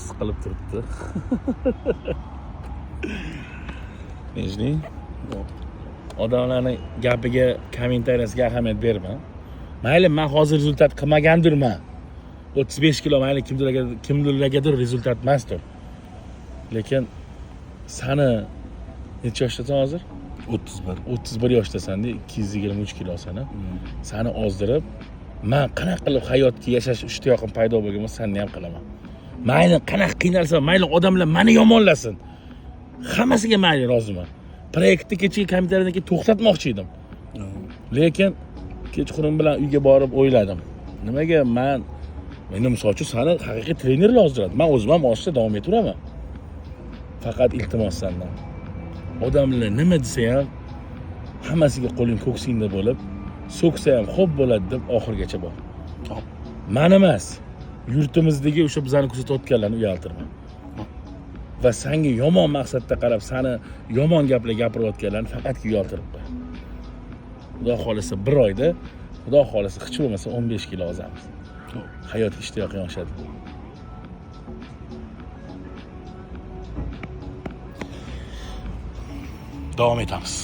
siqilib turibdi. Nechni? Odamlarning gapiga, kommentariyasiga ahamiyat berma. Mayli, men hozir rezultat qilmagandirman. 35 kilo mayli kimdirlargadir rezultat emasdir. Lekin sani necha yoshdasan hozir? 31 yoshdasan-da, 223 kilosan. Sani ozdirib, men qanaqa qilib hayotga yashash ishtiyoqim paydo bo'lgan bo'lsa, senni ham qilaman. Mayli qanaqa qiynalsa, mayli odamlar meni yomonlasin. Hammasiga mayli roziman. Proyektni kechagi kommentariyadan keyin to'xtatmoqchi edim. Lekin kechqurun bilan uyga borib o'yladim. Nimaga meni misol uchun seni haqiqiy trener lozim. Men o'zim ham oshda davom etaveraman. Faqat iltimos sendan. Odamlar nima desa ham hammasiga qo'ling ko'ksingda bo'lib, so'ksa ham xo'p bo'ladi deb oxirgacha bor. Men emas, yurtimizdagi o'sha bizani kuzatayotganlarni uyaltirma. Va senga yomon maqsadda qarab, seni yomon gaplar gapirayotganlarni faqat uyaltiribdi. Xudo xolisa 1 oyda, xudo xolisa hech bo'lmasa 15 kilo ozamiz. Hayot ishtiyoqing oshadi. Davom etamiz.